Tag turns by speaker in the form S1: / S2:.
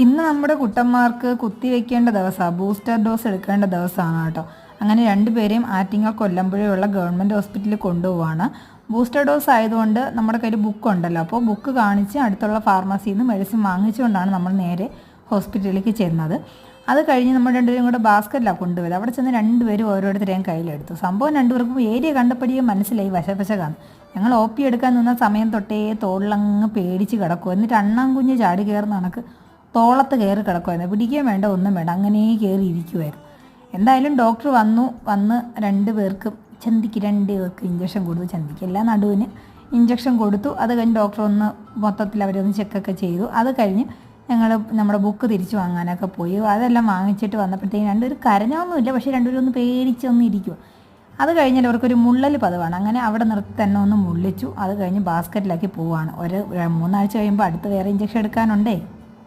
S1: ഇന്ന് നമ്മുടെ കുട്ടന്മാർക്ക് കുത്തിവെക്കേണ്ട ദിവസമാണ്, ബൂസ്റ്റർ ഡോസ് എടുക്കേണ്ട ദിവസമാണ് കേട്ടോ. അങ്ങനെ രണ്ടുപേരെയും ആറ്റിങ്ങൽ കൊല്ലമ്പുഴയുള്ള ഗവൺമെൻറ് ഹോസ്പിറ്റലിൽ കൊണ്ടുപോവാണ്. ബൂസ്റ്റർ ഡോസ് ആയതുകൊണ്ട് നമ്മുടെ കയ്യിൽ ബുക്ക് ഉണ്ടല്ലോ, അപ്പോൾ ബുക്ക് കാണിച്ച് അടുത്തുള്ള ഫാർമസിയിൽ നിന്ന് മെഡിസിൻ വാങ്ങിച്ചുകൊണ്ടാണ് നമ്മൾ നേരെ ഹോസ്പിറ്റലിലേക്ക് ചെന്നത്. അത് കഴിഞ്ഞ് നമ്മൾ രണ്ടുപേരും കൂടെ ബാസ്ക്കറ്റിലാണ് കൊണ്ടുപോയത്. അവിടെ ചെന്ന് രണ്ടുപേരും ഓരോരുത്തരെയും കയ്യിലെടുത്തു. സംഭവം രണ്ടുപേർക്കും ഏരിയ കണ്ടപ്പോഴേ മനസ്സിലായി വശവശകാണ്. ഞങ്ങൾ ഒ പി എടുക്കാൻ നിന്ന സമയം തൊട്ടേ തോളിലങ്ങ് പേടിച്ച് കിടക്കും. എന്നിട്ട് അണ്ണാൻ ചാടി കയറുന്ന കണക്ക് തോളത്ത് കയറി കിടക്കുമായിരുന്നു. പിടിക്കാൻ വേണ്ട, ഒന്നും വേണ്ട, അങ്ങനെ കയറി ഇരിക്കുമായിരുന്നു. എന്തായാലും ഡോക്ടർ വന്ന് രണ്ടുപേർക്ക് ഇഞ്ചക്ഷൻ കൊടുത്തു. ചന്തിക്കല്ല, നടുവിന് ഇഞ്ചക്ഷൻ കൊടുത്തു. അത് കഴിഞ്ഞ് ഡോക്ടർ മൊത്തത്തിൽ അവരൊന്ന് ചെക്കൊക്കെ ചെയ്തു. അത് കഴിഞ്ഞ് ഞങ്ങൾ നമ്മുടെ ബുക്ക് തിരിച്ചു വാങ്ങാനൊക്കെ പോയി. അതെല്ലാം വാങ്ങിച്ചിട്ട് വന്നപ്പോഴത്തേക്കും രണ്ടുപേരും കരഞ്ഞൊന്നുമില്ല, പക്ഷേ രണ്ടുപേരും ഒന്ന് പേടിച്ചൊന്ന് ഇരിക്കും. അത് കഴിഞ്ഞാൽ അവർക്കൊരു മുള്ളൽ പതിവാണ്. അങ്ങനെ അവിടെ നിർത്തി തന്നെ ഒന്ന് മുള്ളിച്ചു. അത് കഴിഞ്ഞ് ബാസ്ക്കറ്റിലാക്കി പോവുകയാണ്. ഒരു 3 ആഴ്ച കഴിയുമ്പോൾ അടുത്ത് വേറെ ഇഞ്ചക്ഷൻ എടുക്കാനുണ്ടേ.